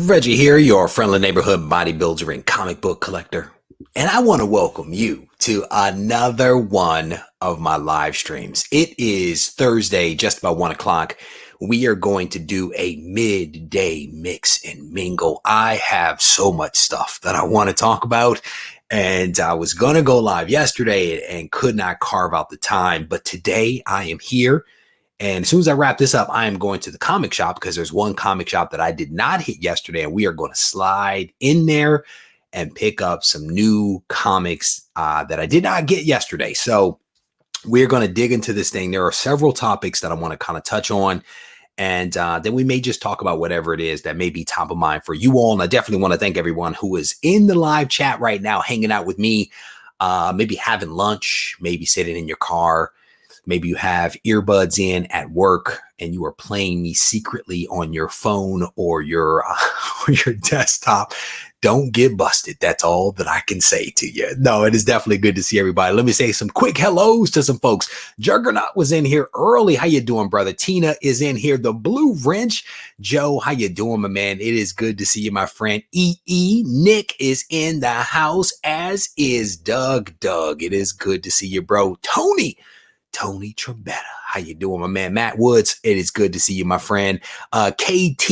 Reggie here, your friendly neighborhood bodybuilder and comic book collector. And I want to welcome you to another one of my live streams. It is Thursday, just about 1 o'clock. We are going to do a midday mix and mingle. I have so much stuff that I want to talk about. And I was going to go live yesterday and could not carve out the time. But today I am here. And as soon as I wrap this up, I am going to the comic shop because there's one comic shop that I did not hit yesterday. And we are going to slide in there and pick up some new comics that I did not get yesterday. So we're going to dig into this thing. There are several topics that I want to kind of touch on. And then we may just talk about whatever it is that may be top of mind for you all. And I definitely want to thank everyone who is in the live chat right now, hanging out with me, maybe having lunch, maybe sitting in your car. Maybe you have earbuds in at work and you are playing me secretly on your phone or your desktop. Don't get busted. That's all that I can say to you. No, it is definitely good to see everybody. Let me say some quick hellos to some folks. Juggernaut was in here early. How you doing, brother? Tina is in here. The Blue Wrench. Joe, how you doing, my man? It is good to see you, my friend. EE. Nick is in the house, as is Doug. Doug, it is good to see you, bro. Tony Trebetta, how you doing, my man? Matt Woods, it is good to see you, my friend. KT,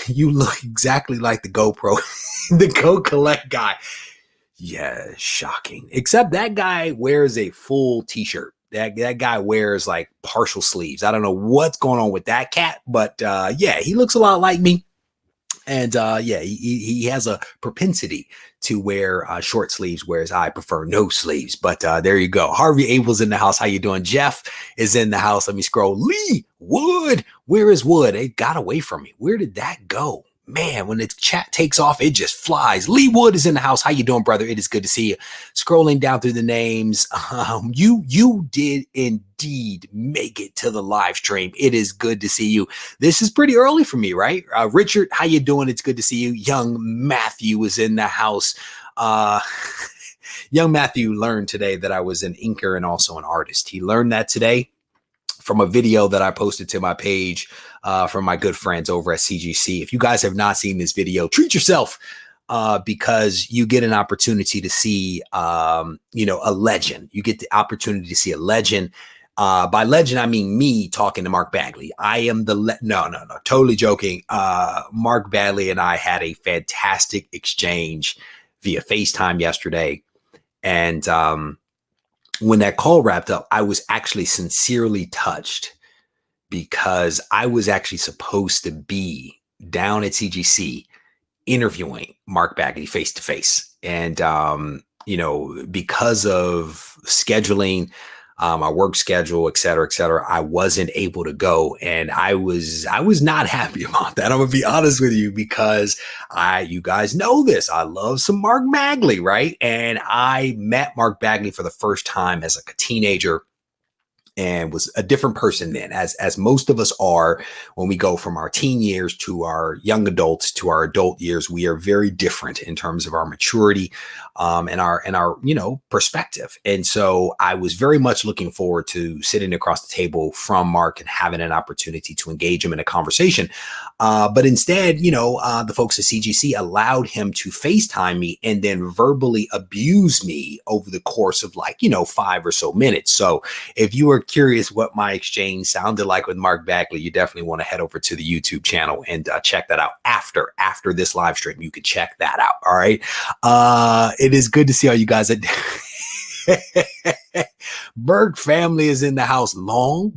you look exactly like the GoPro, the Go Collect guy. Yeah, shocking. Except that guy wears a full t-shirt. That guy wears like partial sleeves. I don't know what's going on with that cat, but yeah, he looks a lot like me. And yeah, he has a propensity to wear short sleeves, whereas I prefer no sleeves. But there you go. Harvey Abel's in the house. How you doing? Jeff is in the house. Let me scroll. Lee Wood. Where is Wood? It got away from me. Where did that go? Man, when the chat takes off, it just flies. Lee Wood is in the house. How you doing, brother? It is good to see you. Scrolling down through the names. You did indeed make it to the live stream. It is good to see you. This is pretty early for me, right? Richard, how you doing? It's good to see you. Young Matthew is in the house. Young Matthew learned today that I was an inker and also an artist. He learned that today from a video that I posted to my page from my good friends over at CGC. If you guys have not seen this video, treat yourself because you get an opportunity to see, a legend. You get the opportunity to see a legend. By legend, I mean me talking to Mark Bagley. I am the no, totally joking. Mark Bagley and I had a fantastic exchange via FaceTime yesterday. And when that call wrapped up, I was actually sincerely touched because I was actually supposed to be down at CGC interviewing Mark Bagley face to face. And, because of scheduling, my work schedule, et cetera, I wasn't able to go. And I was not happy about that. I'm gonna be honest with you because you guys know this. I love some Mark Bagley, right? And I met Mark Bagley for the first time as a teenager and was a different person then, as most of us are when we go from our teen years to our young adults to our adult years. We are very different in terms of our maturity and our perspective. And so I was very much looking forward to sitting across the table from Mark and having an opportunity to engage him in a conversation. But instead, the folks at CGC allowed him to FaceTime me and then verbally abuse me over the course of 5 or so minutes. So if you were curious what my exchange sounded like with Mark Bagley, you definitely want to head over to the YouTube channel and check that out after this live stream. You can check that out. All right. It is good to see all you guys. Berg family is in the house. Long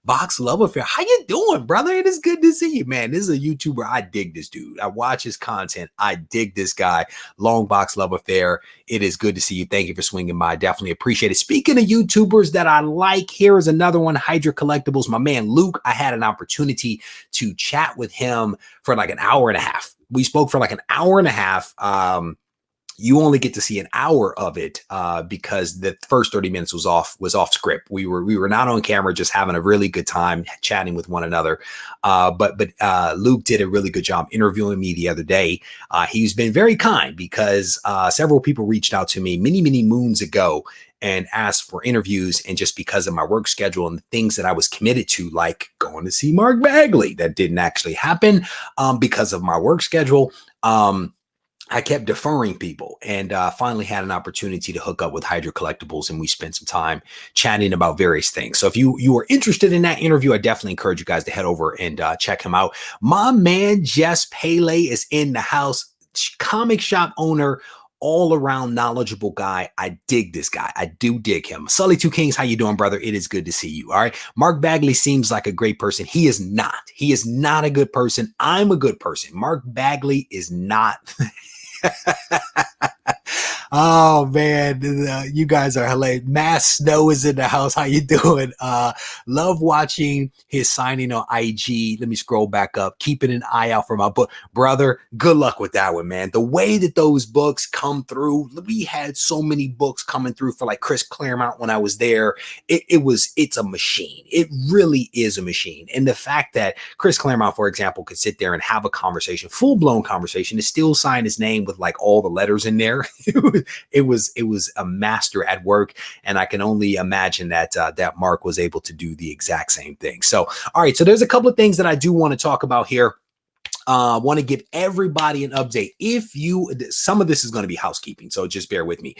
box love affair. How you doing, brother? It is good to see you, man. This is a YouTuber. I dig this dude. I watch his content. I dig this guy. Long box love affair. It is good to see you. Thank you for swinging by. Definitely appreciate it. Speaking of YouTubers that I like, here is another one. Hydra Collectibles. My man Luke. I had an opportunity to chat with him for like an hour and a half. We spoke for like an hour and a half. You only get to see an hour of it because the first 30 minutes was off script. We were not on camera, just having a really good time chatting with one another. But Luke did a really good job interviewing me the other day. He's been very kind because several people reached out to me many moons ago and asked for interviews. And just because of my work schedule and the things that I was committed to, like going to see Mark Bagley, that didn't actually happen because of my work schedule. I kept deferring people, and finally had an opportunity to hook up with Hydra Collectibles, and we spent some time chatting about various things. So if you are interested in that interview, I definitely encourage you guys to head over and check him out. My man Jess Pele is in the house, comic shop owner, all around knowledgeable guy. I dig this guy. I do dig him. Sully Two Kings, how you doing, brother? It is good to see you. All right. Mark Bagley seems like a great person. He is not. He is not a good person. I'm a good person. Mark Bagley is not. Oh man, you guys are hilarious. Mass Snow is in the house. How you doing? Love watching his signing on IG. Let me scroll back up. Keeping an eye out for my book. Brother, good luck with that one, man. The way that those books come through, we had so many books coming through for like Chris Claremont when I was there. It's a machine. It really is a machine. And the fact that Chris Claremont, for example, could sit there and have a conversation, full-blown conversation, and still sign his name with like all the letters in there. It was a master at work, and I can only imagine that that Mark was able to do the exact same thing. So, all right, so there's a couple of things that I do want to talk about here. Want to give everybody an update. Some of this is going to be housekeeping, so just bear with me.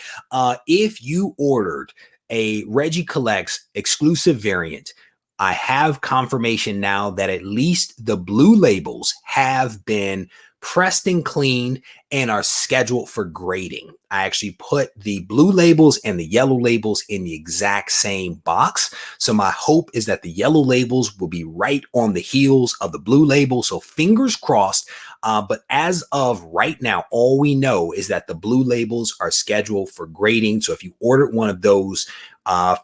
If you ordered a Regie Collects exclusive variant, I have confirmation now that at least the blue labels have been pressed and cleaned and are scheduled for grading. I actually put the blue labels and the yellow labels in the exact same box. So my hope is that the yellow labels will be right on the heels of the blue label. So fingers crossed. But as of right now, all we know is that the blue labels are scheduled for grading. So if you ordered one of those,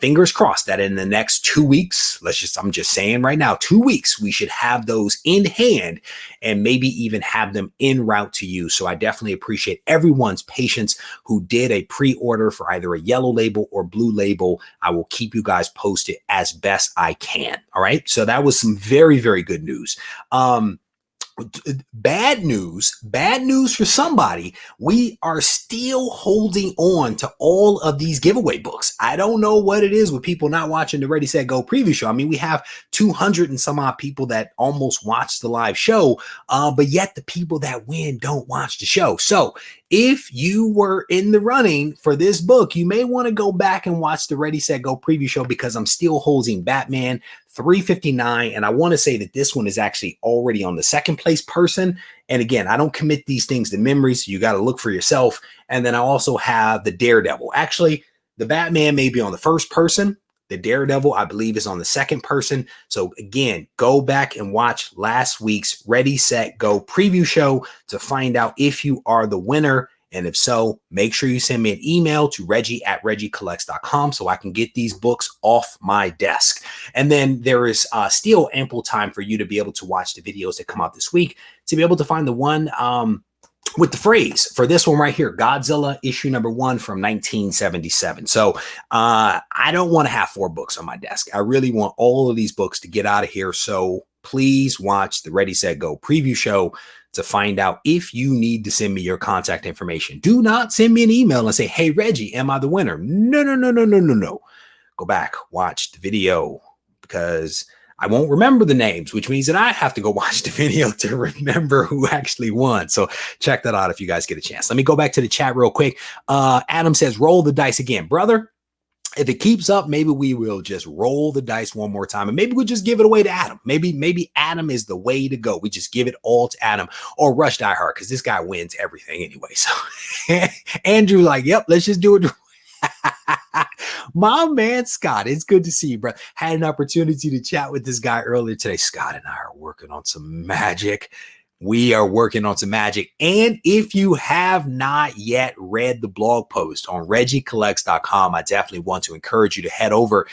fingers crossed that in the next 2 weeks, I'm just saying right now, 2 weeks, we should have those in hand and maybe even have them en route to you. So I definitely appreciate everyone's patience who did a pre-order for either a yellow label or blue label. I will keep you guys posted as best I can. All right. So that was some very, very good news. Bad news for somebody. We are still holding on to all of these giveaway books. I don't know what it is with people not watching the Ready, Set, Go preview show. I mean, we have 200 and some odd people that almost watch the live show, but yet the people that win don't watch the show. So if you were in the running for this book, you may want to go back and watch the Ready, Set, Go preview show, because I'm still holding Batman 359. And I want to say that this one is actually already on the second place person. And again, I don't commit these things to memory, so you got to look for yourself. And then I also have the Daredevil. Actually, the Batman may be on the first person. The Daredevil, I believe, is on the second person. So again, go back and watch last week's Ready, Set, Go preview show to find out if you are the winner. And if so, make sure you send me an email to Regie@regiecollects.com so I can get these books off my desk. And then there is still ample time for you to be able to watch the videos that come out this week, to be able to find the one with the phrase for this one right here, Godzilla issue number 1 from 1977. So I don't want to have 4 books on my desk. I really want all of these books to get out of here. So please watch the Ready, Set, Go preview show to find out if you need to send me your contact information. Do not send me an email and say, hey, Reggie, am I the winner? No. Go back, watch the video, because I won't remember the names, which means that I have to go watch the video to remember who actually won. So check that out if you guys get a chance. Let me go back to the chat real quick. Adam says, roll the dice again. Brother, if it keeps up, maybe we will just roll the dice one more time, and maybe we'll just give it away to Adam. Maybe Adam is the way to go. We just give it all to Adam, or Rush Die Hard, because this guy wins everything anyway. So Andrew, like, yep, let's just do it. My man Scott, it's good to see you, bro. Had an opportunity to chat with this guy earlier today. Scott and I are working on some magic. We are working on some magic. And if you have not yet read the blog post on regiecollects.com, I definitely want to encourage you to head over.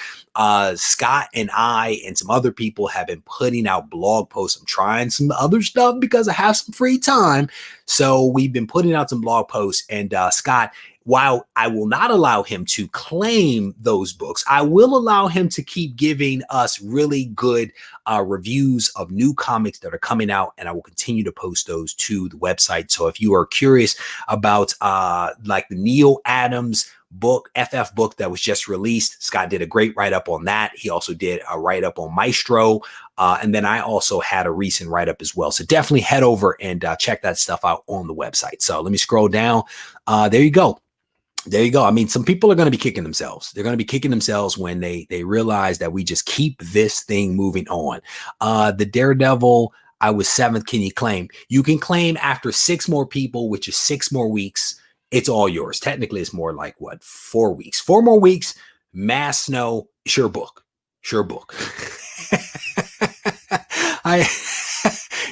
Scott and I and some other people have been putting out blog posts. I'm trying some other stuff because I have some free time. So we've been putting out some blog posts, and Scott, while I will not allow him to claim those books, I will allow him to keep giving us really good reviews of new comics that are coming out, and I will continue to post those to the website. So if you are curious about like the Neil Adams book, FF book that was just released. Scott did a great write-up on that. He also did a write-up on Maestro. And then I also had a recent write-up as well. So definitely head over and check that stuff out on the website. So let me scroll down. There you go. There you go. I mean, some people are going to be kicking themselves. They're going to be kicking themselves when they realize that we just keep this thing moving on. The Daredevil, I was 7th. Can you claim? You can claim after 6 more people, which is 6 more weeks. It's all yours. Technically, it's more like what? 4 weeks. 4 more weeks. Mass Snow. Sure book. Sure book.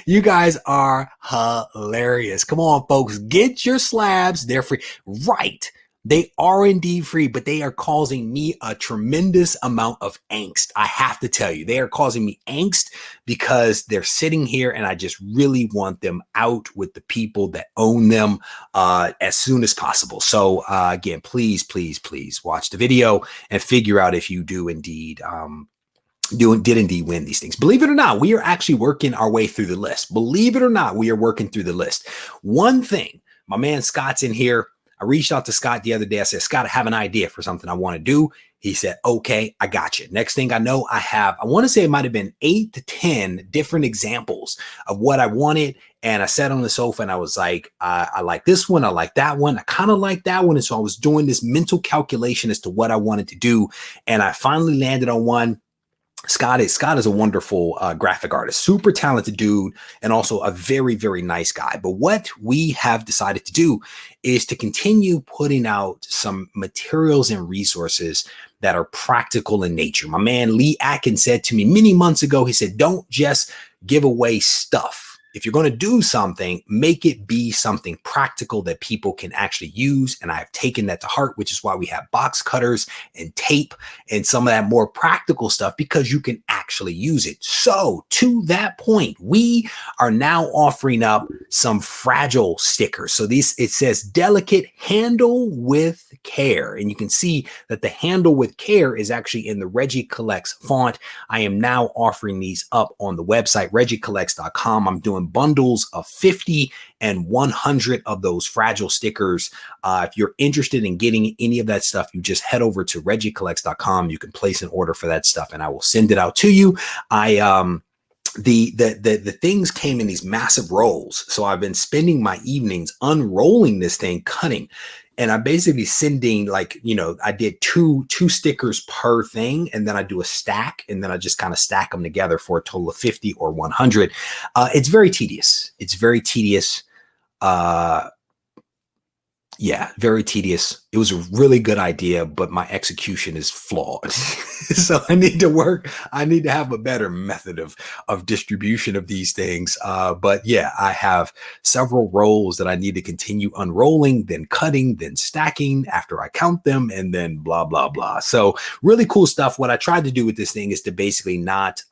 You guys are hilarious. Come on, folks. Get your slabs. They're free. Right. They are indeed free, but they are causing me a tremendous amount of angst. I have to tell you, they are causing me angst because they're sitting here and I just really want them out with the people that own them as soon as possible. So again, please, please, please watch the video and figure out if you do indeed did indeed win these things. Believe it or not, we are actually working our way through the list. Believe it or not, we are working through the list. One thing, my man Scott's in here. I reached out to Scott the other day. I said, Scott, I have an idea for something I want to do. He said, okay, I got you. Next thing I know, I want to say it might have been 8 to 10 different examples of what I wanted. And I sat on the sofa and I was like, I like this one. I like that one. I kind of like that one. And so I was doing this mental calculation as to what I wanted to do. And I finally landed on one. Scott is a wonderful graphic artist, super talented dude, and also a very, very nice guy. But what we have decided to do is to continue putting out some materials and resources that are practical in nature. My man Lee Atkins said to me many months ago, he said, don't just give away stuff. If you're going to do something, make it be something practical that people can actually use. And I've taken that to heart, which is why we have box cutters and tape and some of that more practical stuff, because you can actually use it. So to that point, we are now offering up some fragile stickers. So it says delicate, handle with care. And you can see that the handle with care is actually in the Regie Collects font. I am now offering these up on the website, regiecollects.com. I'm doing bundles of 50 and 100 of those fragile stickers. If you're interested in getting any of that stuff, you just head over to regiecollects.com. You can place an order for that stuff and I will send it out to you. The things came in these massive rolls. So I've been spending my evenings unrolling this thing, cutting. And I'm basically sending, like, you know, I did two stickers per thing, and then I do a stack, and then I just kind of stack them together for a total of 50 or 100. It's very tedious. It's very tedious. Yeah, very tedious. It was a really good idea, but my execution is flawed. So I need to work. I need to have a better method of distribution of these things. But yeah, I have several rolls that I need to continue unrolling, then cutting, then stacking after I count them, and then blah, blah, blah. So really cool stuff. What I tried to do with this thing is to basically not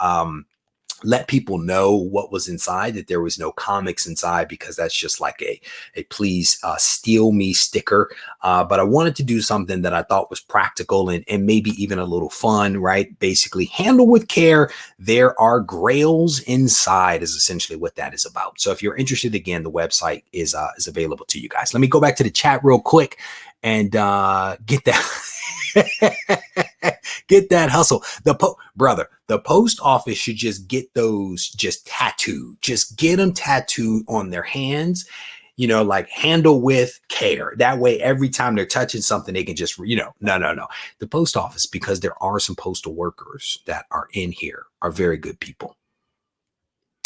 let people know what was inside, that there was no comics inside, because that's just like a please steal me sticker. But I wanted to do something that I thought was practical and maybe even a little fun, right? Basically handle with care. There are grails inside is essentially what that is about. So if you're interested, again, the website is available to you guys. Let me go back to the chat real quick and get that. Get that hustle. Brother, the post office should just get those just tattooed. Just get them tattooed on their hands, you know, like handle with care. That way, every time they're touching something, they can just, you know, no. The post office, because there are some postal workers that are in here, are very good people.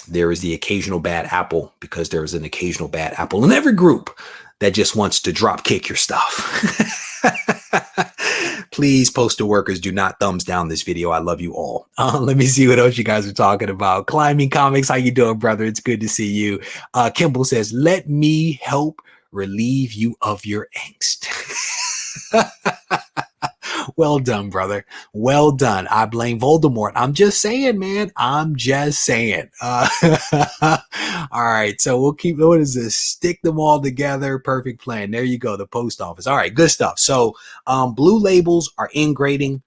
There is the occasional bad apple, because there is an occasional bad apple in every group that just wants to drop kick your stuff. Please, postal workers, do not thumbs down this video. I love you all. Let me see what else you guys are talking about. Climbing Comics, how you doing, brother? It's good to see you. Kimball says, let me help relieve you of your angst. Well done, brother. Well done. I blame Voldemort. I'm just saying, man. I'm just saying. All right. So we'll keep, what is this? Stick them all together. Perfect plan. There you go. The post office. All right. Good stuff. So blue labels are in grading.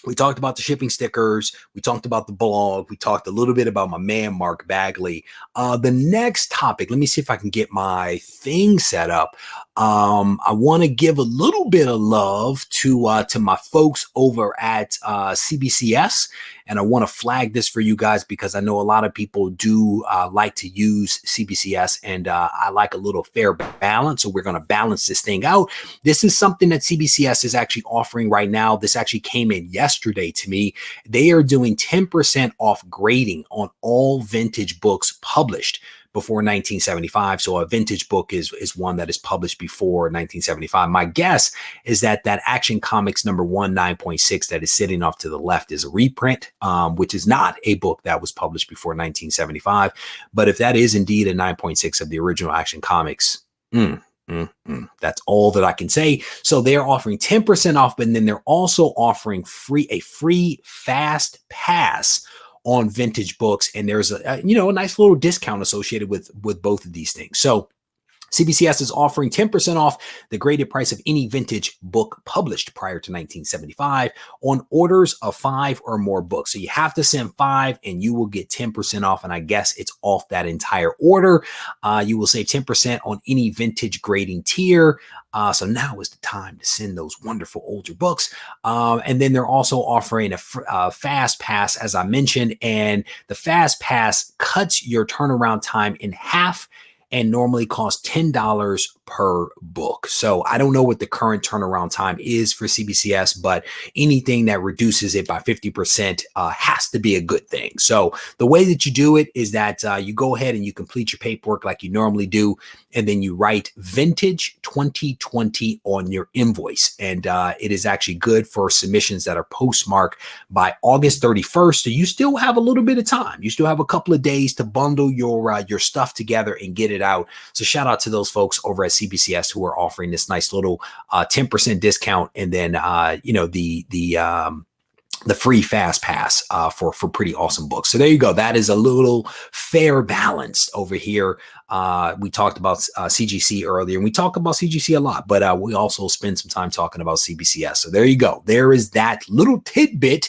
We talked about the shipping stickers. We talked about the blog. We talked a little bit about my man, Mark Bagley. The next topic, let me see if I can get my thing set up. I want to give a little bit of love to my folks over at CBCS. And I want to flag this for you guys because I know a lot of people do like to use CBCS, and I like a little fair balance. So we're going to balance this thing out. This is something that CBCS is actually offering right now. This actually came in yesterday to me. They are doing 10% off grading on all vintage books published before 1975. So a vintage book is one that is published before 1975. My guess is that Action Comics number 9.6 that is sitting off to the left is a reprint, which is not a book that was published before 1975. But if that is indeed a 9.6 of the original Action Comics, that's all that I can say. So they're offering 10% off, but then they're also offering a free fast pass on vintage books. And there's a nice little discount associated with both of these things. So CBCS is offering 10% off the graded price of any vintage book published prior to 1975 on orders of 5 or more books. So you have to send 5 and you will get 10% off. And I guess it's off that entire order. You will save 10% on any vintage grading tier. So now is the time to send those wonderful older books. And then they're also offering a fast pass, as I mentioned, and the fast pass cuts your turnaround time in half and normally costs $10 per book. So I don't know what the current turnaround time is for CBCS, but anything that reduces it by 50% has to be a good thing. So the way that you do it is that you go ahead and you complete your paperwork like you normally do, and then you write vintage 2020 on your invoice. And it is actually good for submissions that are postmarked by August 31st. So you still have a little bit of time. You still have a couple of days to bundle your stuff together and get it out. So shout out to those folks over at CBCS who are offering this nice little 10% discount, and then the free fast pass for pretty awesome books. So there you go. That is a little fair balance over here. We talked about CGC earlier, and we talk about CGC a lot, but we also spend some time talking about CBCS. So there you go. There is that little tidbit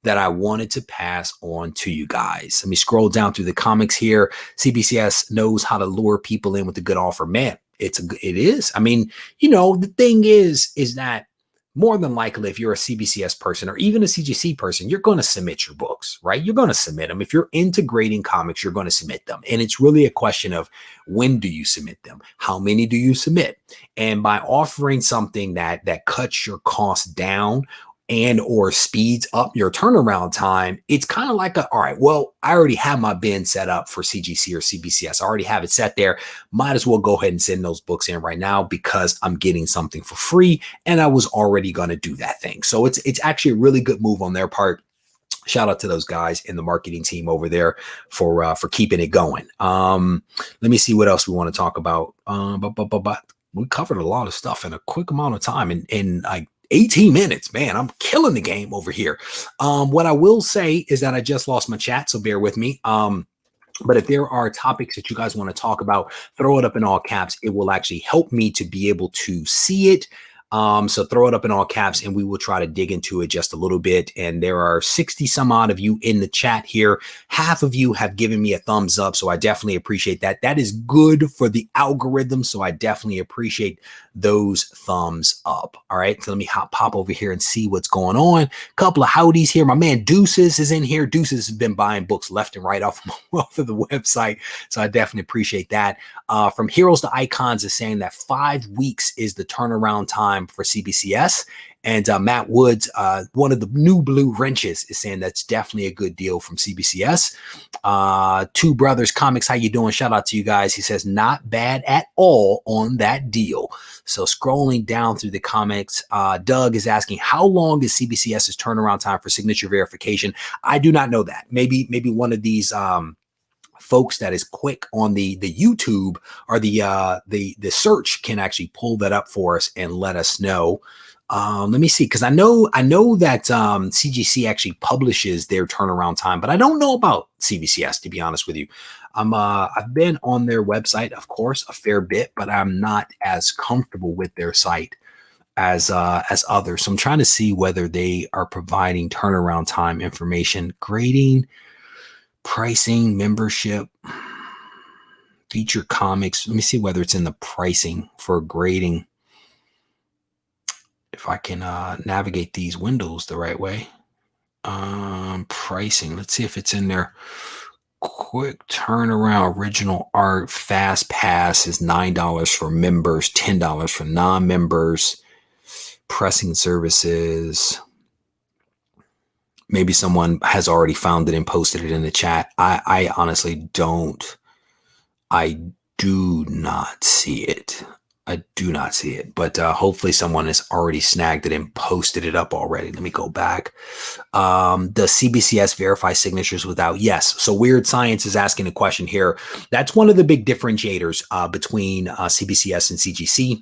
that I wanted to pass on to you guys. Let me scroll down through the comics here. CBCS knows how to lure people in with a good offer. Man, it is. I mean, the thing is that more than likely, if you're a CBCS person or even a CGC person, you're going to submit your books, right? You're going to submit them. If you're into grading comics, you're going to submit them. And it's really a question of when do you submit them? How many do you submit? And by offering something that cuts your costs down and or speeds up your turnaround time, it's kind of like all right, well, I already have my bin set up for CGC or CBCS. I already have it set there. Might as well go ahead and send those books in right now because I'm getting something for free and I was already going to do that thing. So it's actually a really good move on their part. Shout out to those guys in the marketing team over there for keeping it going. Let me see what else we want to talk about. We covered a lot of stuff in a quick amount of time, and 18 minutes, man, I'm killing the game over here. What I will say is that I just lost my chat, so bear with me. But if there are topics that you guys want to talk about, throw it up in all caps. It will actually help me to be able to see it. So throw it up in all caps and we will try to dig into it just a little bit. And there are 60 some odd of you in the chat here. Half of you have given me a thumbs up. So I definitely appreciate that. That is good for the algorithm. So I definitely appreciate those thumbs up. All right. So let me pop over here and see what's going on. Couple of howdies here. My man Deuces is in here. Deuces has been buying books left and right off of the website. So I definitely appreciate that. From Heroes to Icons is saying that 5 weeks is the turnaround time for CBCS. And Matt Woods, one of the new blue wrenches, is saying that's definitely a good deal from CBCS. Two Brothers Comics, how you doing? Shout out to you guys. He says, not bad at all on that deal. So scrolling down through the comics, Doug is asking, how long is CBCS's turnaround time for signature verification? I do not know that. Maybe one of these folks that is quick on the YouTube or the search can actually pull that up for us and let us know. Let me see, because I know that CGC actually publishes their turnaround time, but I don't know about CBCS, to be honest with you. I've been on their website, of course, a fair bit, but I'm not as comfortable with their site as others. So I'm trying to see whether they are providing turnaround time information, grading, pricing, membership, feature comics. Let me see whether it's in the pricing for grading. If I can navigate these windows the right way. Pricing. Let's see if it's in there. Quick turnaround, original art, fast pass is $9 for members, $10 for non-members. Pressing services. Maybe someone has already found it and posted it in the chat. I honestly don't. I do not see it. I do not see it, but hopefully someone has already snagged it and posted it up already. Let me go back. Does CBCS verify signatures without? Yes. So Weird Science is asking a question here. That's one of the big differentiators between CBCS and CGC.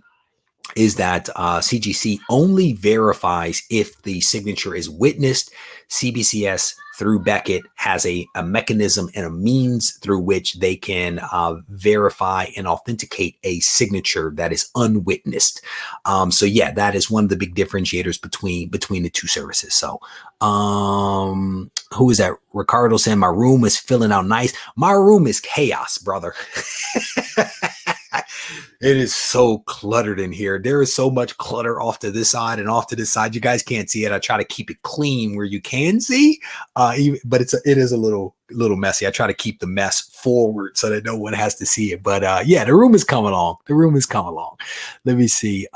Is that CGC only verifies if the signature is witnessed. CBCS through Beckett has a mechanism and a means through which they can verify and authenticate a signature that is unwitnessed. So yeah, that is one of the big differentiators between the two services. So who is that? Ricardo saying my room is filling out nice. My room is chaos, brother. It is so cluttered in here. There is so much clutter off to this side and off to this side. You guys can't see it. I try to keep it clean where you can see, but it is a little messy. I try to keep the mess forward so that no one has to see it. But yeah, the room is coming along. The room is coming along. Let me see.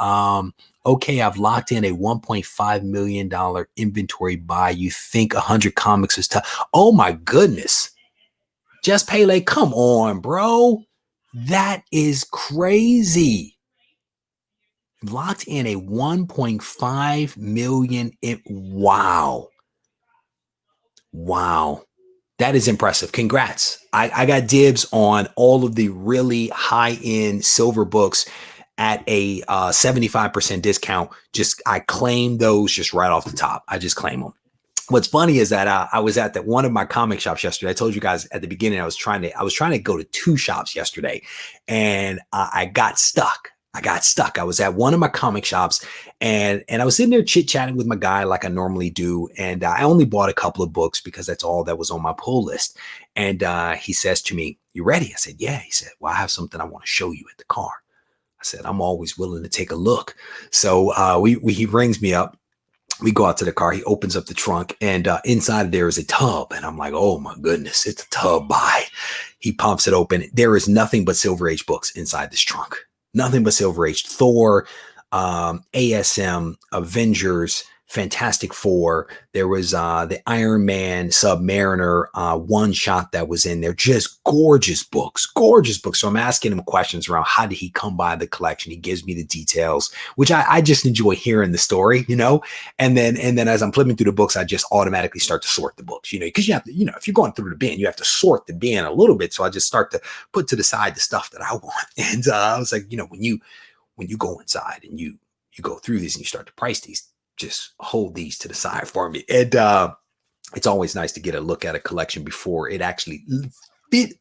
Okay, I've locked in a $1.5 million inventory buy. You think 100 comics is tough? Oh my goodness. Just Pele, come on, bro. That is crazy. Locked in a 1.5 million. Wow. Wow. That is impressive. Congrats. I got dibs on all of the really high-end silver books at a 75% discount. I claim those just right off the top. I just claim them. What's funny is that I was at one of my comic shops yesterday. I told you guys at the beginning I was trying to go to 2 shops yesterday, and I got stuck. I was at one of my comic shops, and I was sitting there chit chatting with my guy like I normally do, and I only bought a couple of books because that's all that was on my pull list. And he says to me, "You ready?" I said, "Yeah." He said, "Well, I have something I want to show you at the car." I said, "I'm always willing to take a look." So he rings me up. We go out to the car. He opens up the trunk, and inside there is a tub. And I'm like, oh my goodness, it's a tub buy. He pumps it open. There is nothing but Silver Age books inside this trunk. Nothing but Silver Age. Thor, ASM, Avengers, Fantastic Four. There was the Iron Man, Submariner one shot that was in there. Just gorgeous books. So I'm asking him questions around how did he come by the collection. He gives me the details, which I just enjoy hearing the story, you know. And then as I'm flipping through the books, I just automatically start to sort the books, you know, because you have to, you know, if you're going through the bin, you have to sort the bin a little bit. So I just start to put to the side the stuff that I want. And I was like, you know, when you go inside and you go through these and you start to price these, just hold these to the side for me. And it's always nice to get a look at a collection before it actually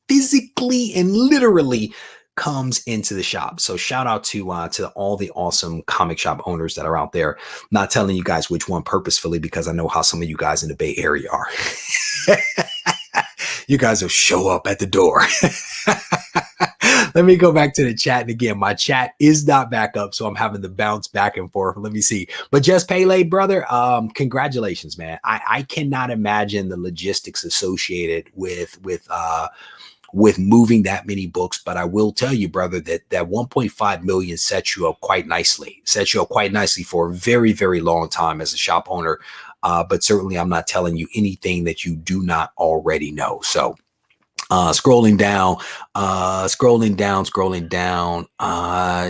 physically and literally comes into the shop. So shout out to all the awesome comic shop owners that are out there. Not telling you guys which one purposefully, because I know how some of you guys in the Bay Area are. You guys will show up at the door. Let me go back to the chat. And again, my chat is not back up, so I'm having to bounce back and forth. Let me see. But just Pele, brother, congratulations, man. I cannot imagine the logistics associated with moving that many books. But I will tell you, brother, that 1.5 million sets you up quite nicely. Sets you up quite nicely for a very, very long time as a shop owner. But certainly I'm not telling you anything that you do not already know. So scrolling down.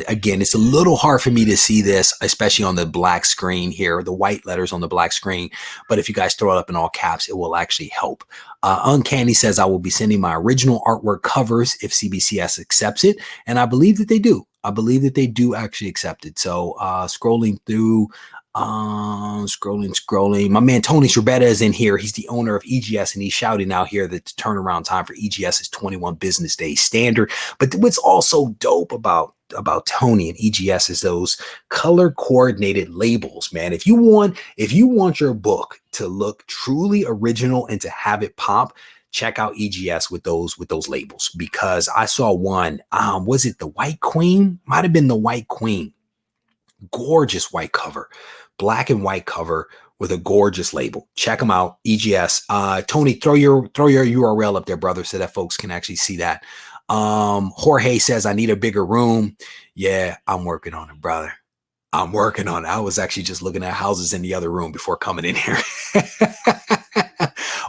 Again, it's a little hard for me to see this, especially on the black screen here, the white letters on the black screen. But if you guys throw it up in all caps, it will actually help. Uncanny says, I will be sending my original artwork covers if CBCS accepts it. And I believe that they do. I believe that they do actually accept it. So scrolling through, scrolling. My man Tony Scherbetta is in here. He's the owner of EGS, and he's shouting out here that the turnaround time for EGS is 21 business days standard. But what's also dope about Tony and EGS is those color coordinated labels, man. If you want your book to look truly original and to have it pop, check out EGS with those labels, because I saw one. Was it the White Queen? Might have been the White Queen. Gorgeous white cover, black and white cover with a gorgeous label. Check them out, EGS. Tony, throw your URL up there, brother, so that folks can actually see that. Jorge says, I need a bigger room. Yeah, I'm working on it, brother. I'm working on it. I was actually just looking at houses in the other room before coming in here.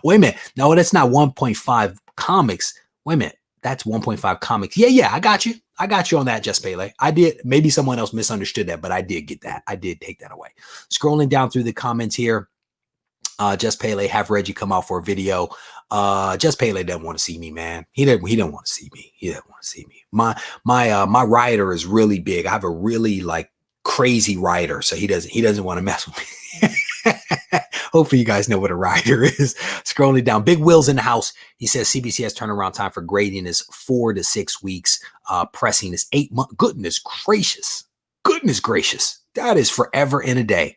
Wait a minute. No, that's not 1.5 comics. Wait a minute. That's 1.5 comics. Yeah, I got you. I got you on that, Just Pele. I did. Maybe someone else misunderstood that, but I did get that. I did take that away. Scrolling down through the comments here. Just Pele, have Reggie come out for a video. Just Pele doesn't want to see me, man. He don't want to see me. He doesn't want to see me. My rider is really big. I have a really like crazy rider, so he doesn't want to mess with me. Hopefully you guys know what a rider is. Scrolling down, Big Will's in the house. He says CBCS turnaround time for grading is 4 to 6 weeks. Pressing is 8 months. Goodness gracious. That is forever and a day.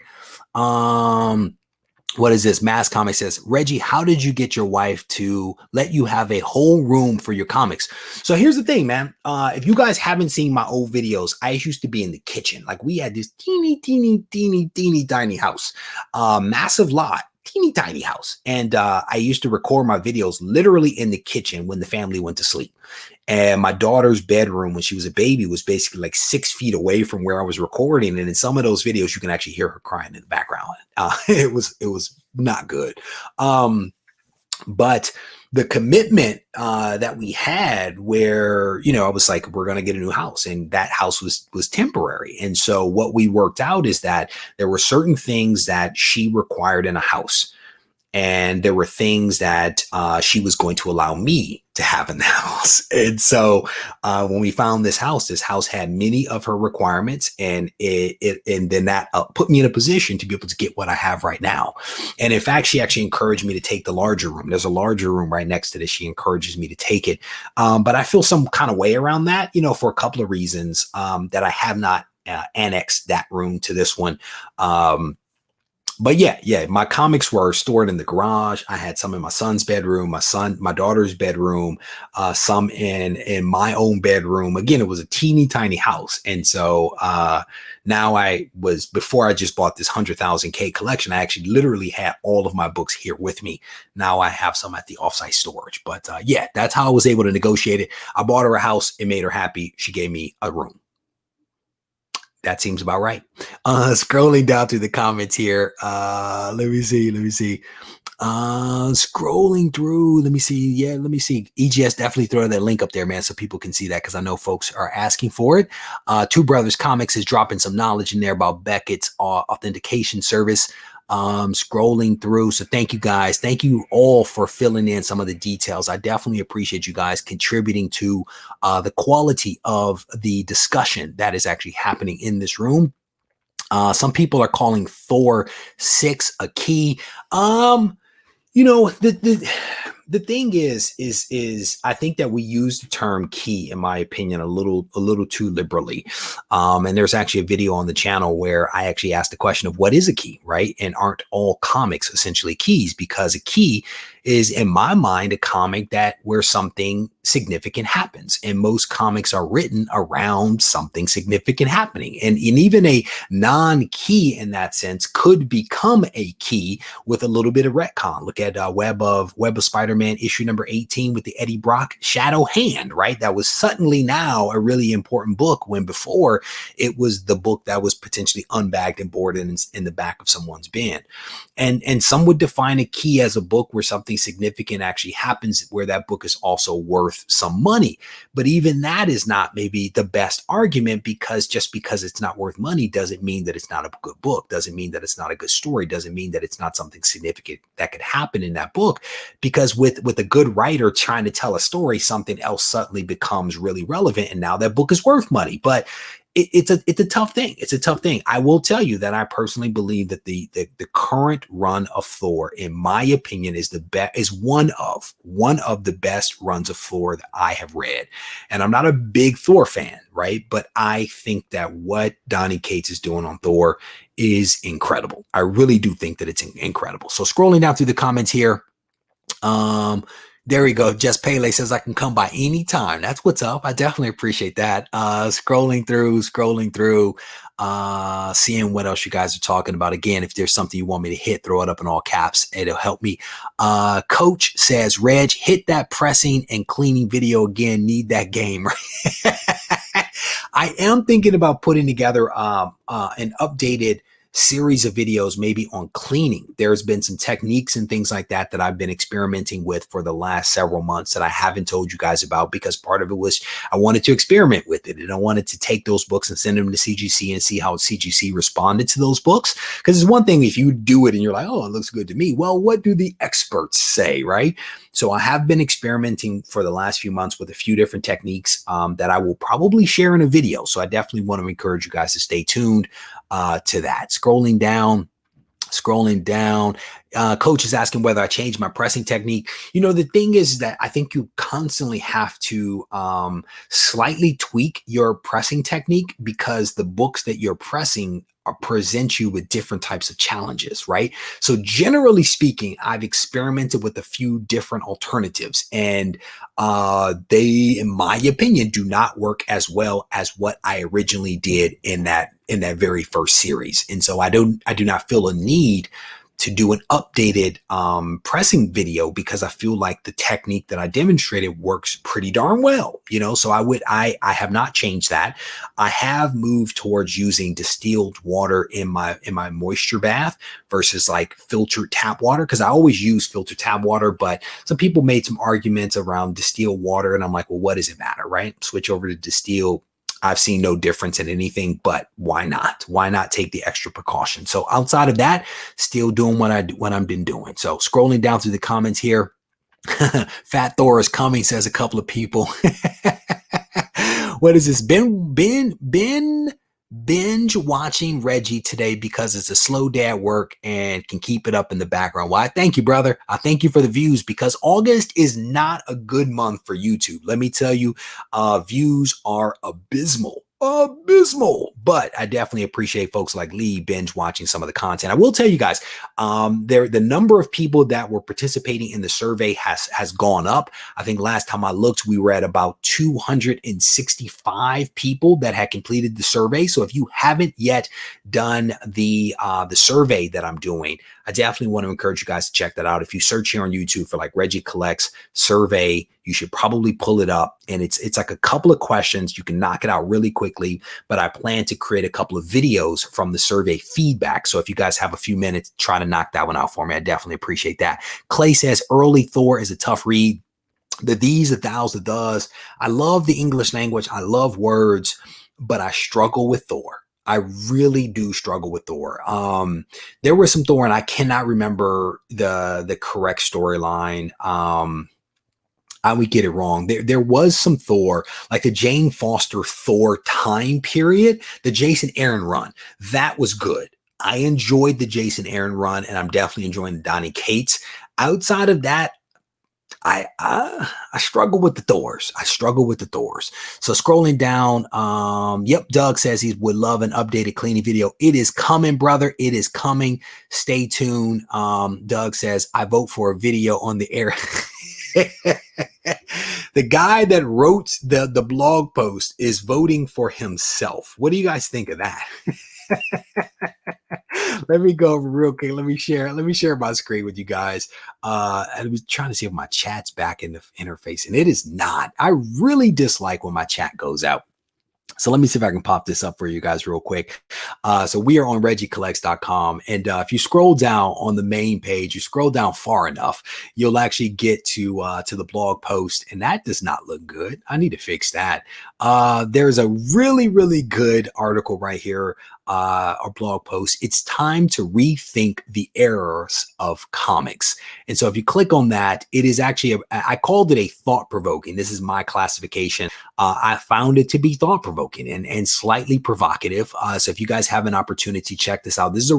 What is this? Mass Comics says, Reggie, how did you get your wife to let you have a whole room for your comics? So here's the thing, man. If you guys haven't seen my old videos, I used to be in the kitchen. Like we had this teeny tiny house, massive lot, teeny tiny house. And I used to record my videos literally in the kitchen when the family went to sleep. And my daughter's bedroom when she was a baby was basically like 6 feet away from where I was recording. And in some of those videos, you can actually hear her crying in the background. It was not good. But the commitment that we had where, I was like, we're going to get a new house, and that house was temporary. And so what we worked out is that there were certain things that she required in a house. And there were things that she was going to allow me to have in the house. And so when we found this house had many of her requirements, and then that put me in a position to be able to get what I have right now. And in fact, she actually encouraged me to take the larger room. There's a larger room right next to this. She encourages me to take it. But I feel some kind of way around that, for a couple of reasons that I have not annexed that room to this one. But yeah, my comics were stored in the garage. I had some in my son's bedroom, my daughter's bedroom, some in my own bedroom. Again, it was a teeny tiny house. And so now before I just bought this 100,000 K collection, I actually literally had all of my books here with me. Now I have some at the offsite storage. But yeah, that's how I was able to negotiate it. I bought her a house. It made her happy. She gave me a room. That seems about right. Scrolling down through the comments here. Let me see. Scrolling through. Let me see. Yeah, let me see. EGS, definitely throw that link up there, man, so people can see that, because I know folks are asking for it. Two Brothers Comics is dropping some knowledge in there about Beckett's authentication service. Scrolling through. So thank you guys. Thank you all for filling in some of the details. I definitely appreciate you guys contributing to the quality of the discussion that is actually happening in this room. Some people are calling Thor 6 a key. The thing is I think that we use the term key, in my opinion, a little too liberally. And there's actually a video on the channel where I actually asked the question of what is a key, right? And aren't all comics essentially keys? Because a key is, in my mind, a comic where something significant happens. And most comics are written around something significant happening. And even a non-key in that sense could become a key with a little bit of retcon. Look at Web of Spider-Man issue number 18 with the Eddie Brock Shadow Hand, right? That was suddenly now a really important book, when before it was the book that was potentially unbagged and boarded in the back of someone's bin. And some would define a key as a book where something something significant actually happens where that book is also worth some money. But even that is not maybe the best argument, because just because it's not worth money doesn't mean that it's not a good book, doesn't mean that it's not a good story, doesn't mean that it's not something significant that could happen in that book. Because with a good writer trying to tell a story, something else suddenly becomes really relevant, and now that book is worth money. But it's a tough thing. It's a tough thing. I will tell you that I personally believe that the current run of Thor, in my opinion, is one of the best runs of Thor that I have read. And I'm not a big Thor fan, right? But I think that what Donny Cates is doing on Thor is incredible. I really do think that it's incredible. So scrolling down through the comments here, there we go. Just Pele says I can come by anytime. That's what's up. I definitely appreciate that. Scrolling through, seeing what else you guys are talking about. Again, if there's something you want me to hit, throw it up in all caps. It'll help me. Coach says, Reg, hit that pressing and cleaning video again. Need that game, right? I am thinking about putting together an updated series of videos, maybe on cleaning. There's been some techniques and things like that that I've been experimenting with for the last several months that I haven't told you guys about, because part of it was I wanted to experiment with it, and I wanted to take those books and send them to CGC and see how CGC responded to those books. Because it's one thing if you do it and you're like, oh, it looks good to me. Well, what do the experts say, right? So I have been experimenting for the last few months with a few different techniques that I will probably share in a video. So I definitely want to encourage you guys to stay tuned to that. Scrolling down, Coach is asking whether I changed my pressing technique. You know, the thing is that I think you constantly have to slightly tweak your pressing technique, because the books that you're pressing present you with different types of challenges, right? So generally speaking, I've experimented with a few different alternatives, and they, in my opinion, do not work as well as what I originally did in that very first series. And so I do not feel a need to do an updated pressing video, because I feel like the technique that I demonstrated works pretty darn well, you know. So I have not changed that. I have moved towards using distilled water in my moisture bath versus like filtered tap water, because I always use filtered tap water, but some people made some arguments around distilled water, and I'm like, well, what does it matter, right? Switch over to distilled. I've seen no difference in anything, but why not? Why not take the extra precaution? So outside of that, still doing what I've been doing. So scrolling down through the comments here, Fat Thor is coming, says a couple of people. What is this? Binge watching Regie today because it's a slow day at work and can keep it up in the background. Well, I thank you, brother. I thank you for the views, because August is not a good month for YouTube. Let me tell you, views are abysmal. But I definitely appreciate folks like Lee binge watching some of the content. I will tell you guys, the number of people that were participating in the survey has gone up. I think last time I looked, we were at about 265 people that had completed the survey. So if you haven't yet done the survey that I'm doing, I definitely want to encourage you guys to check that out. If you search here on YouTube for like Regie Collects survey, you should probably pull it up. And it's like a couple of questions. You can knock it out really quickly, but I plan to create a couple of videos from the survey feedback. So if you guys have a few minutes, try to knock that one out for me. I definitely appreciate that. Clay says early Thor is a tough read. The these, the thous, the does. I love the English language. I love words, but I struggle with Thor. I really do struggle with Thor. There was some Thor, and I cannot remember the correct storyline. I would get it wrong. There was some Thor, like the Jane Foster Thor time period, the Jason Aaron run. That was good. I enjoyed the Jason Aaron run, and I'm definitely enjoying the Donny Cates. Outside of that, I struggle with the Thors. So scrolling down, yep, Doug says he would love an updated cleaning video. It is coming, brother. It is coming. Stay tuned. Doug says, I vote for a video on the air. The guy that wrote the blog post is voting for himself. What do you guys think of that? Let me go over real quick. Let me share my screen with you guys. I was trying to see if my chat's back in the interface, and it is not. I really dislike when my chat goes out. So let me see if I can pop this up for you guys real quick. So we are on regiecollects.com. And if you scroll down on the main page, you scroll down far enough, you'll actually get to the blog post. And that does not look good. I need to fix that. There's a really, really good article right here, a blog post. It's time to rethink the errors of comics. And so if you click on that, it is actually, I called it a thought-provoking. This is my classification. I found it to be thought-provoking and slightly provocative. So if you guys have an opportunity, check this out. This is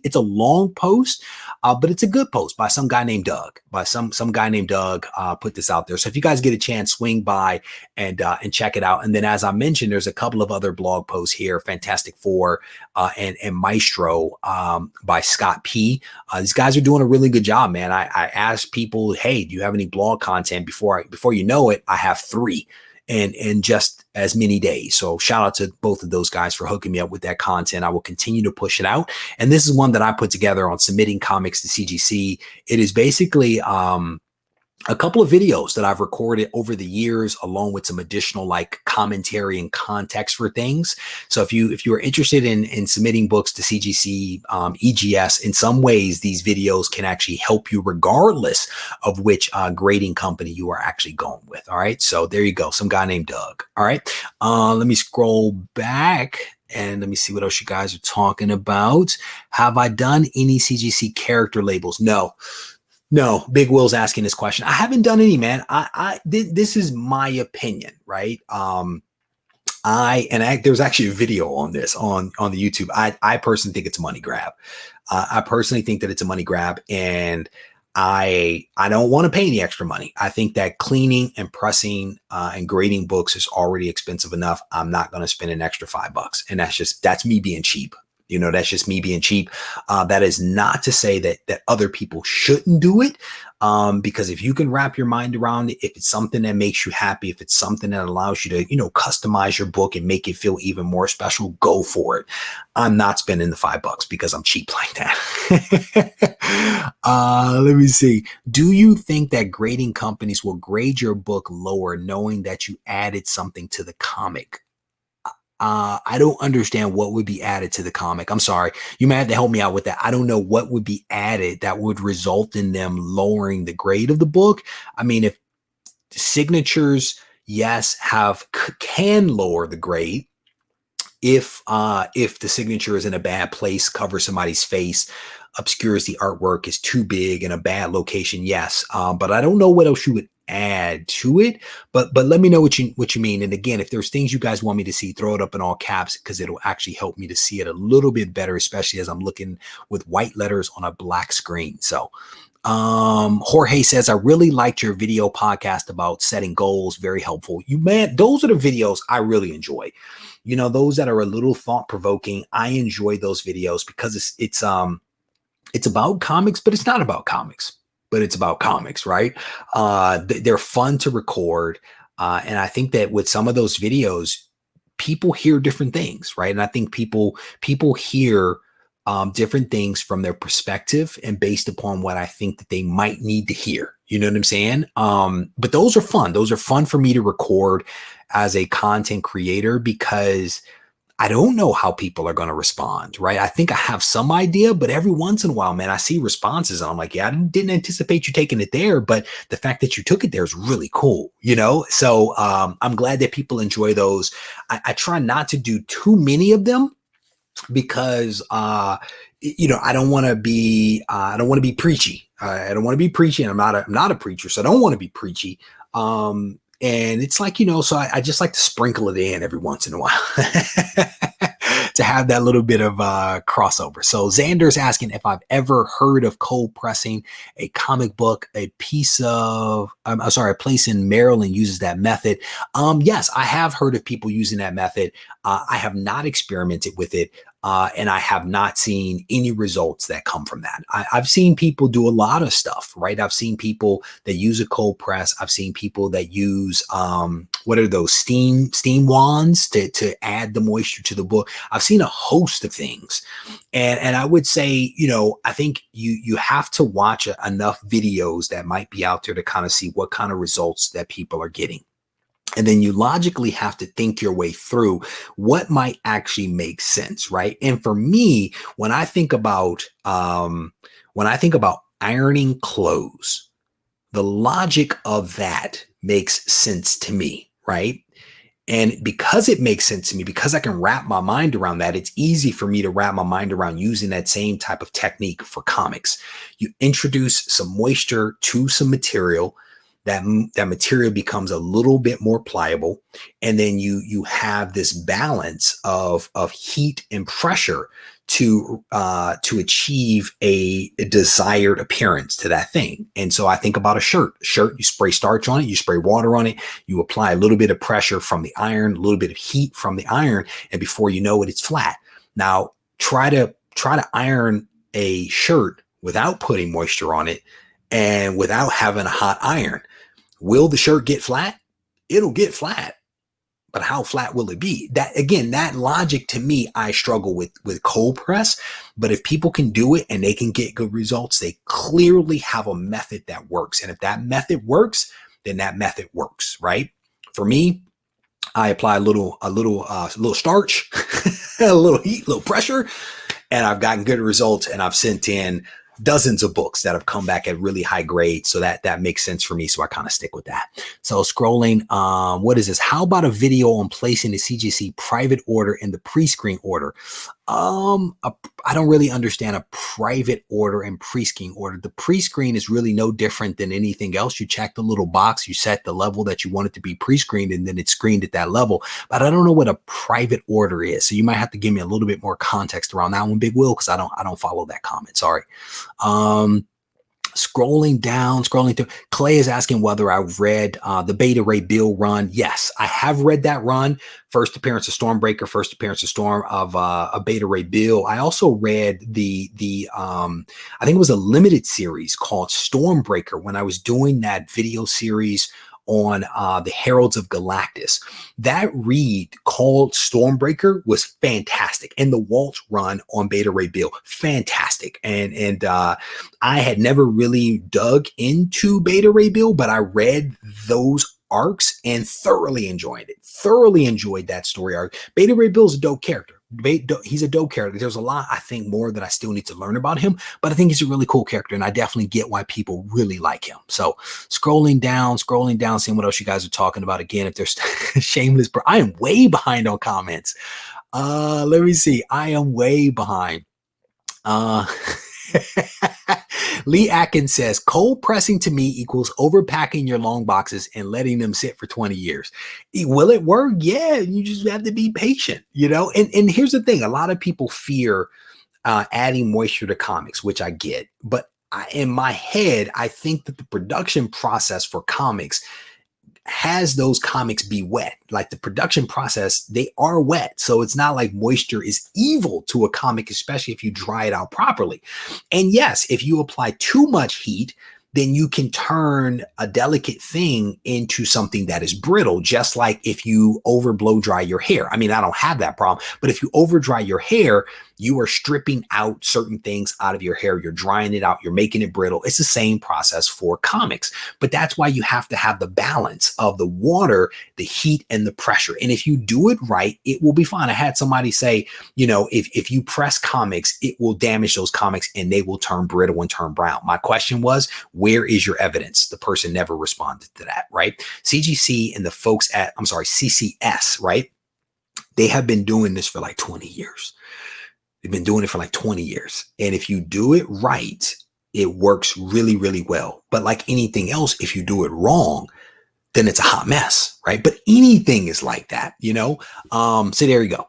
it's a long post, but it's a good post by some guy named Doug. Some guy named Doug put this out there. So if you guys get a chance, swing by and check it out. And then, as I mentioned, there's a couple of other blog posts here: Fantastic Four and Maestro by Scott P. These guys are doing a really good job, man. I asked people, hey, do you have any blog content? Before you know it, I have 3 in just as many days. So shout out to both of those guys for hooking me up with that content. I will continue to push it out. And this is one that I put together on submitting comics to CGC. It is basically a couple of videos that I've recorded over the years, along with some additional like commentary and context for things. So if you are interested in submitting books to CGC, EGS, in some ways, these videos can actually help you regardless of which grading company you are actually going with. All right. So there you go. Some guy named Doug. All right. Let me scroll back and let me see what else you guys are talking about. Have I done any CGC character labels? No, Big Will's asking this question. I haven't done any, man. This is my opinion, right? There's actually a video on this on the YouTube. I personally think it's a money grab. I personally think that it's a money grab, and I don't want to pay any extra money. I think that cleaning and pressing and grading books is already expensive enough. I'm not going to spend an extra $5, and that's me being cheap. You know, that's just me being cheap. That is not to say that other people shouldn't do it. Because if you can wrap your mind around it, if it's something that makes you happy, if it's something that allows you to, customize your book and make it feel even more special, go for it. I'm not spending the $5 because I'm cheap like that. Let me see. Do you think that grading companies will grade your book lower knowing that you added something to the comic? I don't understand what would be added to the comic. I'm sorry. You may have to help me out with that. I don't know what would be added that would result in them lowering the grade of the book. I mean, if signatures, yes, can lower the grade. If the signature is in a bad place, covers somebody's face, obscures the artwork, is too big in a bad location, yes. But I don't know what else you would add to it, but let me know what you mean. And again, if there's things you guys want me to see, throw it up in all caps, because it'll actually help me to see it a little bit better, especially as I'm looking with white letters on a black screen. So Jorge says, I really liked your video podcast about setting goals. Very helpful. Those are the videos I really enjoy. Those that are a little thought provoking. I enjoy those videos because it's about comics, but it's not about comics. But it's about comics, right? They're fun to record. And I think that with some of those videos, people hear different things, right? And I think people hear different things from their perspective and based upon what I think that they might need to hear. You know what I'm saying? But those are fun. Those are fun for me to record as a content creator because I don't know how people are going to respond, right? I think I have some idea, but every once in a while, man, I see responses and I'm like, yeah, I didn't anticipate you taking it there, but the fact that you took it there is really cool, So I'm glad that people enjoy those. I try not to do too many of them because, I don't want to be preachy. I don't want to be preachy, and I'm not a preacher, so I don't want to be preachy. And it's like, so I just like to sprinkle it in every once in a while to have that little bit of crossover. So Xander's asking if I've ever heard of cold pressing a comic book, a place in Maryland uses that method. Yes, I have heard of people using that method. I have not experimented with it. And I have not seen any results that come from that. I've seen people do a lot of stuff, right? I've seen people that use a cold press. I've seen people that use, what are those steam wands to add the moisture to the book. I've seen a host of things. And I would say, I think you have to watch enough videos that might be out there to kind of see what kind of results that people are getting. And then you logically have to think your way through what might actually make sense, right? And for me, when I think about ironing clothes, the logic of that makes sense to me, right? And because it makes sense to me, because I can wrap my mind around that, it's easy for me to wrap my mind around using that same type of technique for comics. You introduce some moisture to some material, that material becomes a little bit more pliable, and then you have this balance of heat and pressure to achieve a desired appearance to that thing. And so I think about a shirt. You spray starch on it, you spray water on it, you apply a little bit of pressure from the iron, a little bit of heat from the iron, and before you know it, it's flat. Now try to iron a shirt without putting moisture on it and without having a hot iron. Will the shirt get flat? It'll get flat. But how flat will it be? That, again, that logic to me, I struggle with cold press. But if people can do it and they can get good results, they clearly have a method that works. And if that method works, then that method works, right? For me, I apply a little starch, a little heat, a little pressure, and I've gotten good results. And I've sent in dozens of books that have come back at really high grades. So that makes sense for me. So I kind of stick with that. So scrolling, what is this? How about a video on placing the CGC private order in the pre-screen order? I don't really understand a private order and pre-screen order. The pre-screen is really no different than anything else. You check the little box, you set the level that you want it to be pre-screened, and then it's screened at that level. But I don't know what a private order is. So you might have to give me a little bit more context around that one, Big Will, because I don't follow that comment. Sorry. Scrolling through, Clay is asking whether I've read the Beta Ray Bill run. Yes, I have read that run. First appearance of Stormbreaker, first appearance of a Beta Ray Bill. I also read the I think it was a limited series called Stormbreaker when I was doing that video series on the Heralds of Galactus. That read called Stormbreaker was fantastic. And the Walt run on Beta Ray Bill, fantastic. And I had never really dug into Beta Ray Bill, but I read those arcs and thoroughly enjoyed it. Thoroughly enjoyed that story arc. Beta Ray Bill's a dope character. He's a dope character. There's a lot, I think, more that I still need to learn about him, but I think he's a really cool character, and I definitely get why people really like him. So scrolling down, seeing what else you guys are talking about. Again, if there's shameless, I am way behind on comments. Let me see. I am way behind. Lee Atkins says, cold pressing to me equals overpacking your long boxes and letting them sit for 20 years. Will it work? Yeah, you just have to be patient, you know? And here's the thing. A lot of people fear adding moisture to comics, which I get. But in my head, I think that the production process for comics has those comics be wet. Like the production process, they are wet. So it's not like moisture is evil to a comic, especially if you dry it out properly. And yes, if you apply too much heat, then you can turn a delicate thing into something that is brittle, just like if you over blow dry your hair. I mean, I don't have that problem, but if you over dry your hair, you are stripping out certain things out of your hair. You're drying it out. You're making it brittle. It's the same process for comics, but that's why you have to have the balance of the water, the heat, and the pressure. And if you do it right, it will be fine. I had somebody say, you know, if you press comics, it will damage those comics and they will turn brittle and turn brown. My question was, where is your evidence? The person never responded to that, right? CGC and the folks at, CCS, right? They have been doing this for like 20 years. They've been doing it for like 20 years. And if you do it right, it works really, really well. But like anything else, if you do it wrong, then it's a hot mess, right? But anything is like that, you know? So there you go.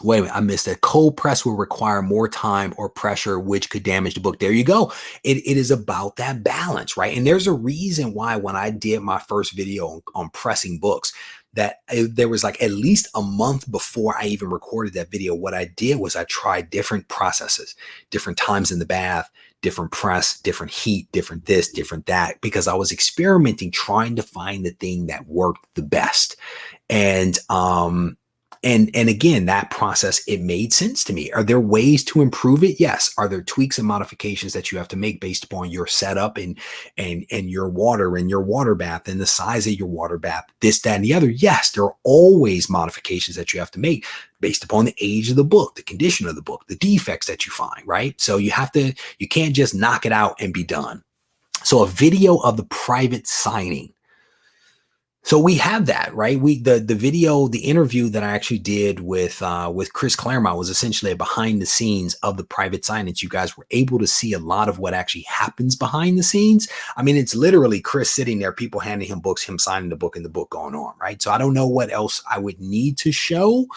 Wait a minute, I missed that. Cold press will require more time or pressure, which could damage the book. There you go. It is about that balance, right? And there's a reason why when I did my first video on pressing books, that there was like at least a month before I even recorded that video. What I did was I tried different processes, different times in the bath, different press, different heat, different this, different that, because I was experimenting, trying to find the thing that worked the best. And And again, that process, it made sense to me. Are there ways to improve it? Yes. Are there tweaks and modifications that you have to make based upon your setup and your water and your water bath and the size of your water bath, this, that, and the other? Yes, there are always modifications that you have to make based upon the age of the book, the condition of the book, the defects that you find, right? So you can't just knock it out and be done. So a video of the private signing. So we have that, right? The video, the interview that I actually did with Chris Claremont was essentially a behind the scenes of the private signage. You guys were able to see a lot of what actually happens behind the scenes. I mean, it's literally Chris sitting there, people handing him books, him signing the book, and the book going on, right? So I don't know what else I would need to show.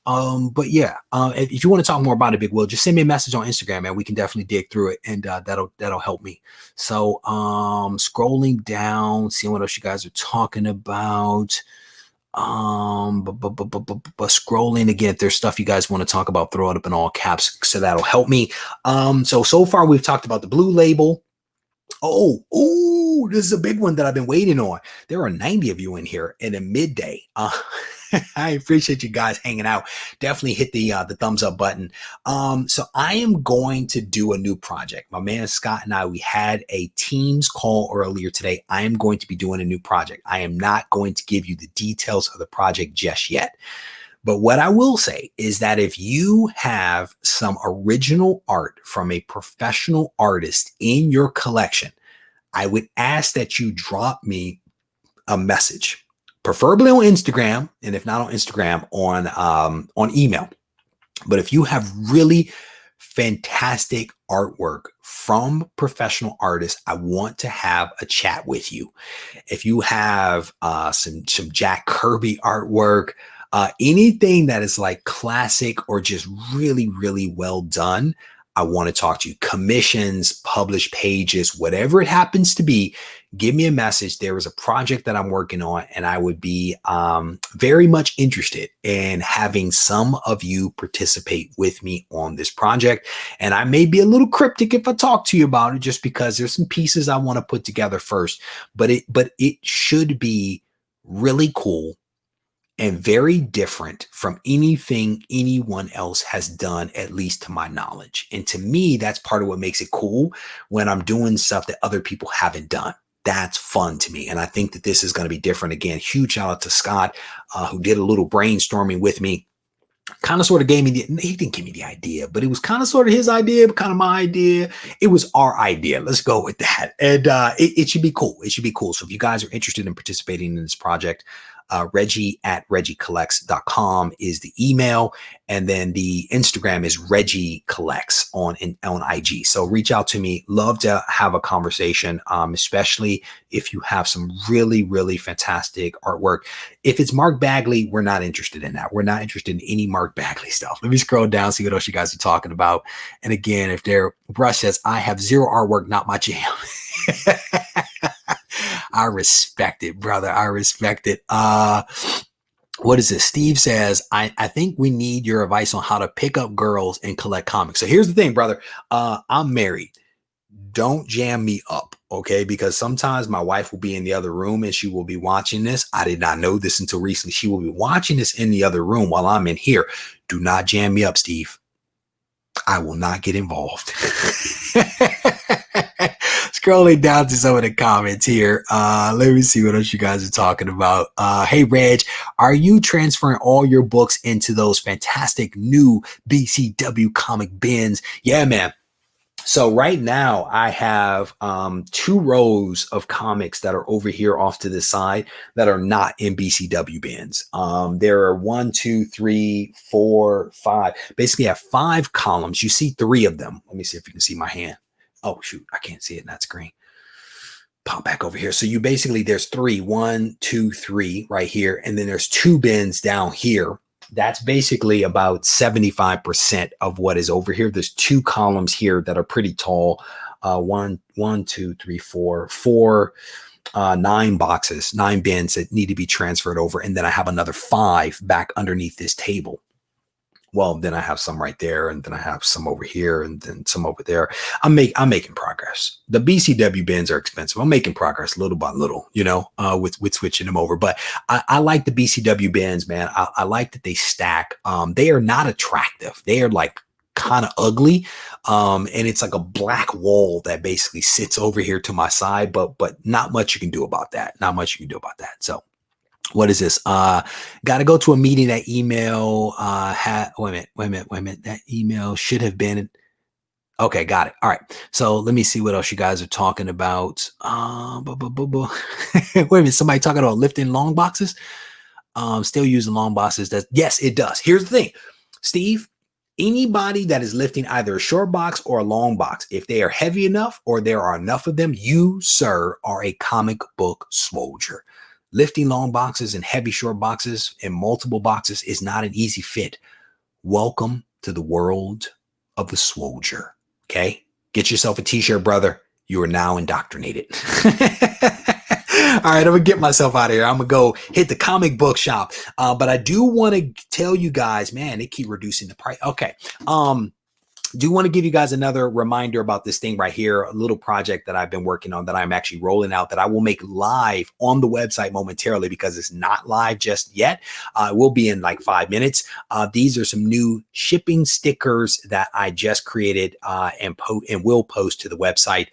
But yeah, if you want to talk more about it, Big Will, just send me a message on Instagram, and we can definitely dig through it, and that'll help me. So scrolling down, seeing what else you guys are talking about. But scrolling again, if there's stuff you guys want to talk about, throw it up in all caps, so that'll help me. So far we've talked about the blue label. Oh, this is a big one that I've been waiting on. There are 90 of you in here in a midday. I appreciate you guys hanging out. Definitely hit the thumbs up button. So I am going to do a new project. My man Scott and I, we had a Teams call earlier today. I am going to be doing a new project. I am not going to give you the details of the project just yet. But what I will say is that if you have some original art from a professional artist in your collection, I would ask that you drop me a message, preferably on Instagram, and if not on Instagram, on email. But if you have really fantastic artwork from professional artists, I want to have a chat with you. If you have some Jack Kirby artwork, anything that is like classic or just really, really well done, I want to talk to you. Commissions, published pages, whatever it happens to be, give me a message. There is a project that I'm working on, and I would be very much interested in having some of you participate with me on this project. And I may be a little cryptic if I talk to you about it, just because there's some pieces I want to put together first. But it should be really cool and very different from anything anyone else has done, at least to my knowledge. And to me, that's part of what makes it cool when I'm doing stuff that other people haven't done. That's fun to me. And I think that this is going to be different. Again, huge shout out to Scott, who did a little brainstorming with me. Kind of sort of gave me he didn't give me the idea, but it was kind of sort of his idea, but kind of my idea. It was our idea. Let's go with that. And it should be cool. It should be cool. So if you guys are interested in participating in this project, Regie at regiecollects.com is the email. And then the Instagram is Regie Collects on IG. So reach out to me. Love to have a conversation, especially if you have some really, really fantastic artwork. If it's Mark Bagley, we're not interested in that. We're not interested in any Mark Bagley stuff. Let me scroll down, see what else you guys are talking about. And again, if their brush says, I have zero artwork, not my jam. I respect it, brother. I respect it. What is this? Steve says, I think we need your advice on how to pick up girls and collect comics. So here's the thing, brother. I'm married. Don't jam me up, okay? Because sometimes my wife will be in the other room and she will be watching this. I did not know this until recently. She will be watching this in the other room while I'm in here. Do not jam me up, Steve. I will not get involved. Scrolling down to some of the comments here. Let me see what else you guys are talking about. Hey, Reg, are you transferring all your books into those fantastic new BCW comic bins? Yeah, man. So right now I have 2 rows of comics that are over here off to the side that are not in BCW bins. There are 1, 2, 3, 4, 5. Basically, I have 5 columns. You see 3 of them. Let me see if you can see my hand. Oh, shoot. I can't see it in that screen. Pop back over here. So you basically, there's 3, 1, 2, 3 right here. And then there's 2 bins down here. That's basically about 75% of what is over here. There's 2 columns here that are pretty tall. 1, 2, 3, 4, 9 boxes, 9 bins that need to be transferred over. And then I have another 5 back underneath this table. Well, then I have some right there, and then I have some over here, and then some over there. I'm making progress. The BCW bins are expensive. I'm making progress little by little, with switching them over. But I like the BCW bins, man. I like that they stack. They are not attractive. They are like kind of ugly. And it's like a black wall that basically sits over here to my side, but not much you can do about that. Not much you can do about that. So what is this? Got to go to a meeting. That email, wait a minute. That email should have been, okay, got it. All right. So let me see what else you guys are talking about. Wait a minute. Somebody talking about lifting long boxes? Still using long boxes. Yes, it does. Here's the thing, Steve. Anybody that is lifting either a short box or a long box, if they are heavy enough or there are enough of them, you, sir, are a comic book soldier. Lifting long boxes and heavy short boxes and multiple boxes is not an easy fit. Welcome to the world of the soldier. Okay? Get yourself a t-shirt, brother. You are now indoctrinated. All right, I'm gonna get myself out of here. I'm gonna go hit the comic book shop. But I do want to tell you guys, man, they keep reducing the price. Okay. Do want to give you guys another reminder about this thing right here, a little project that I've been working on that I'm actually rolling out that I will make live on the website momentarily because it's not live just yet. It will be in like 5 minutes. These are some new shipping stickers that I just created and will post to the website.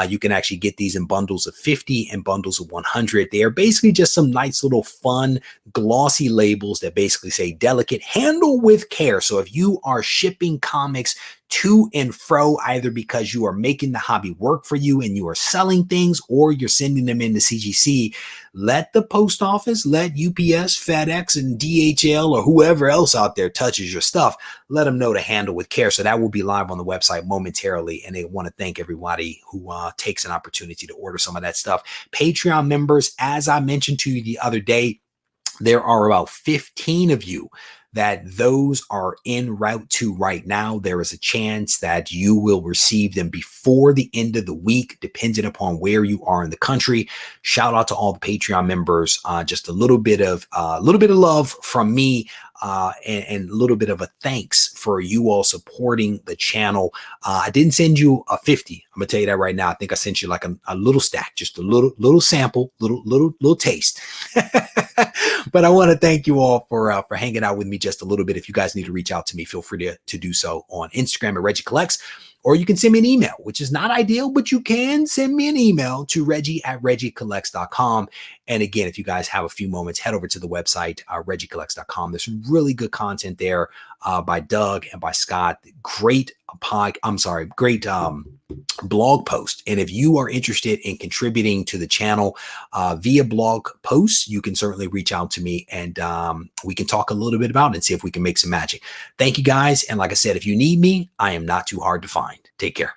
You can actually get these in bundles of 50 and bundles of 100. They are basically just some nice little fun glossy labels that basically say delicate, handle with care. So if you are shipping comics to and fro, either because you are making the hobby work for you and you are selling things, or you're sending them into CGC, let the post office, let UPS, FedEx, and DHL, or whoever else out there touches your stuff, let them know to handle with care. So that will be live on the website momentarily. And they want to thank everybody who takes an opportunity to order some of that stuff. Patreon members, as I mentioned to you the other day, there are about 15 of you that those are en route to right now. There is a chance that you will receive them before the end of the week, depending upon where you are in the country. Shout out to all the Patreon members. Just a little bit of love from me. And a little bit of a thanks for you all supporting the channel. I didn't send you a 50. I'm gonna tell you that right now. I think I sent you like a little stack, just a little sample, little taste. But I want to thank you all for hanging out with me just a little bit. If you guys need to reach out to me, feel free to do so on Instagram at Regie Collects, or you can send me an email, which is not ideal, but you can send me an email to Regie@regiecollects.com. And again, if you guys have a few moments, head over to the website, regiecollects.com. There's some really good content there by Doug and by Scott. Great blog post. And if you are interested in contributing to the channel via blog posts, you can certainly reach out to me, and we can talk a little bit about it and see if we can make some magic. Thank you guys. And like I said, if you need me, I am not too hard to find. Take care.